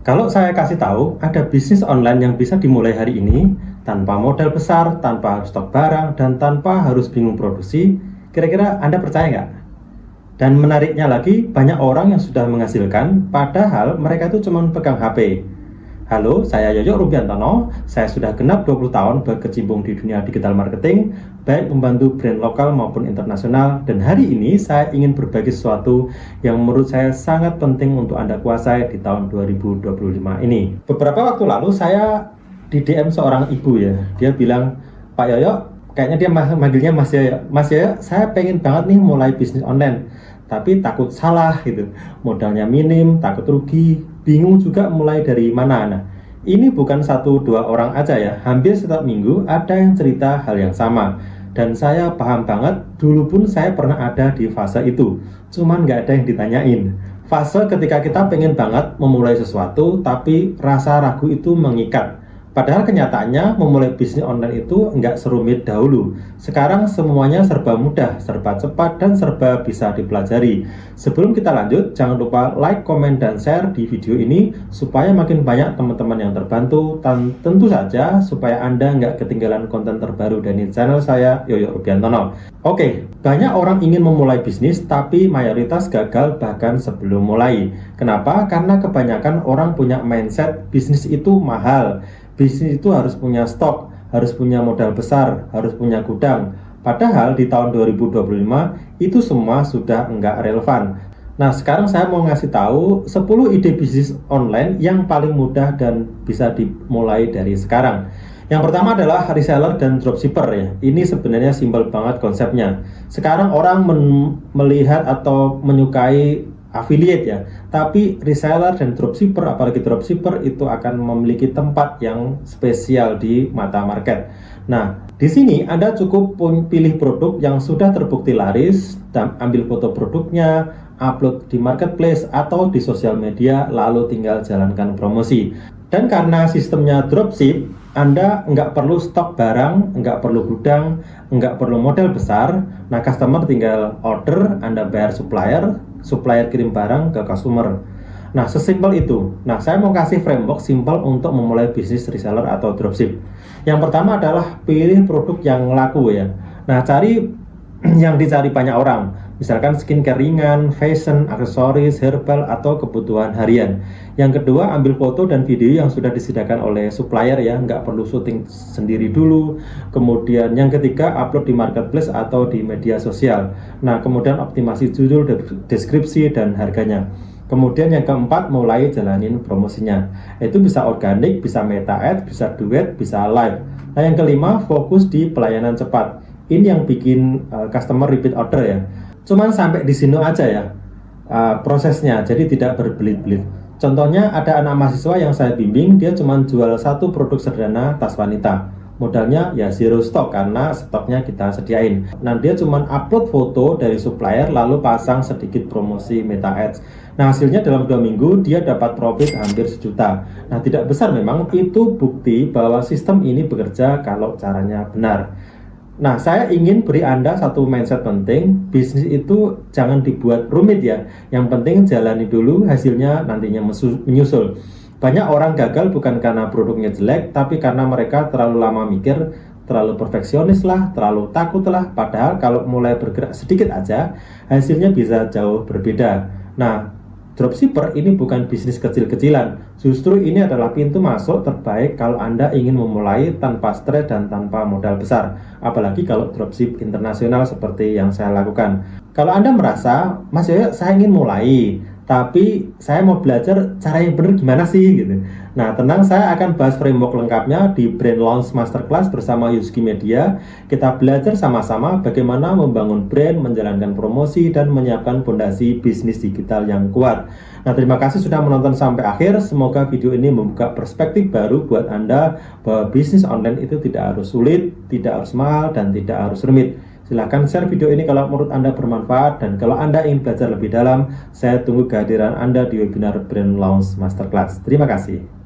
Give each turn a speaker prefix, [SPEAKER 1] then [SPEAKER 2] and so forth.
[SPEAKER 1] Kalau saya kasih tahu ada bisnis online yang bisa dimulai hari ini tanpa modal besar, tanpa harus stok barang, dan tanpa harus bingung produksi, kira-kira Anda percaya nggak? Dan menariknya lagi, banyak orang yang sudah menghasilkan, padahal mereka itu cuma pegang HP. Halo, saya Yoyo Rubiantono. Saya sudah genap 20 tahun berkecimpung di dunia digital marketing, baik membantu brand lokal maupun internasional. Dan hari ini saya ingin berbagi sesuatu yang menurut saya sangat penting untuk Anda kuasai di tahun 2025 ini. Beberapa waktu lalu saya di DM seorang ibu ya. Dia bilang, Pak Yoyo, kayaknya dia manggilnya Mas Yoyo. Mas Yoyo, saya pengen banget nih mulai bisnis online, tapi takut salah gitu. Modalnya minim, takut rugi, bingung juga mulai dari mana. Nah, ini bukan 1-2 orang aja ya. Hampir setiap minggu ada yang cerita hal yang sama. Dan saya paham banget, dulu pun saya pernah ada di fase itu. Cuman nggak ada yang ditanyain. Fase ketika kita pengen banget memulai sesuatu, tapi rasa ragu itu mengikat. Padahal kenyataannya memulai bisnis online itu nggak serumit dahulu. Sekarang semuanya serba mudah, serba cepat, dan serba bisa dipelajari. Sebelum kita lanjut, jangan lupa like, komen, dan share di video ini supaya makin banyak teman-teman yang terbantu. Dan tentu saja supaya Anda nggak ketinggalan konten terbaru dari channel saya, Yoyo Rubiantono. Oke, banyak orang ingin memulai bisnis tapi mayoritas gagal bahkan sebelum mulai. Kenapa? Karena kebanyakan orang punya mindset bisnis itu mahal. Bisnis itu harus punya stok, harus punya modal besar, harus punya gudang. Padahal di tahun 2025 itu semua sudah enggak relevan. Nah, sekarang saya mau ngasih tahu 10 ide bisnis online yang paling mudah dan bisa dimulai dari sekarang. Yang pertama adalah reseller dan dropshipper ya. Ini sebenarnya simpel banget konsepnya. Sekarang orang melihat atau menyukai affiliate ya, tapi reseller dan dropshipper, apalagi dropshipper itu akan memiliki tempat yang spesial di mata market. Nah, di sini Anda cukup pilih produk yang sudah terbukti laris dan ambil foto produknya, upload di marketplace atau di sosial media, lalu tinggal jalankan promosi. Dan karena sistemnya dropship, Anda nggak perlu stok barang, nggak perlu gudang, nggak perlu modal besar. Nah, customer tinggal order, Anda bayar supplier kirim barang ke customer. Nah, sesimpel itu. Nah, saya mau kasih framework simple untuk memulai bisnis reseller atau dropship. Yang pertama adalah pilih produk yang laku ya. Nah, cari yang dicari banyak orang. Misalkan skincare ringan, fashion, aksesoris, herbal, atau kebutuhan harian. Yang kedua, ambil foto dan video yang sudah disediakan oleh supplier ya, nggak perlu syuting sendiri dulu. Kemudian yang ketiga, upload di marketplace atau di media sosial. Nah, kemudian optimasi judul, deskripsi, dan harganya. Kemudian yang keempat, mulai jalanin promosinya. Itu bisa organik, bisa meta ad, bisa duet, bisa live. Nah, yang kelima, fokus di pelayanan cepat. Ini yang bikin customer repeat order ya. Cuman sampai di sini aja ya prosesnya, jadi tidak berbelit-belit. Contohnya ada anak mahasiswa yang saya bimbing, dia cuma jual satu produk sederhana tas wanita. Modalnya ya zero stock karena stoknya kita sediain. Nah, dia cuma upload foto dari supplier lalu pasang sedikit promosi meta ads. Nah, hasilnya dalam 2 minggu dia dapat profit hampir 1 juta. Nah, tidak besar memang, itu bukti bahwa sistem ini bekerja kalau caranya benar. Nah, saya ingin beri Anda satu mindset penting, bisnis itu jangan dibuat rumit ya. Yang penting jalani dulu, hasilnya nantinya menyusul. Banyak orang gagal bukan karena produknya jelek, tapi karena mereka terlalu lama mikir, terlalu perfeksionis lah, terlalu takut lah. Padahal kalau mulai bergerak sedikit aja, hasilnya bisa jauh berbeda. Nah, dropshipper ini bukan bisnis kecil-kecilan. Justru ini adalah pintu masuk terbaik kalau Anda ingin memulai tanpa stres dan tanpa modal besar. Apalagi kalau dropship internasional seperti yang saya lakukan. Kalau Anda merasa, Mas Yoyo, saya ingin mulai, tapi saya mau belajar cara yang benar gimana sih gitu. Nah, tenang, saya akan bahas framework lengkapnya di Brand Launch Masterclass bersama Yuski Media. Kita belajar sama-sama bagaimana membangun brand, menjalankan promosi, dan menyiapkan fondasi bisnis digital yang kuat. Nah, terima kasih sudah menonton sampai akhir. Semoga video ini membuka perspektif baru buat Anda bahwa bisnis online itu tidak harus sulit, tidak harus mahal, dan tidak harus rumit. Silahkan share video ini kalau menurut Anda bermanfaat, dan kalau Anda ingin belajar lebih dalam, saya tunggu kehadiran Anda di webinar Brand Launch Masterclass. Terima kasih.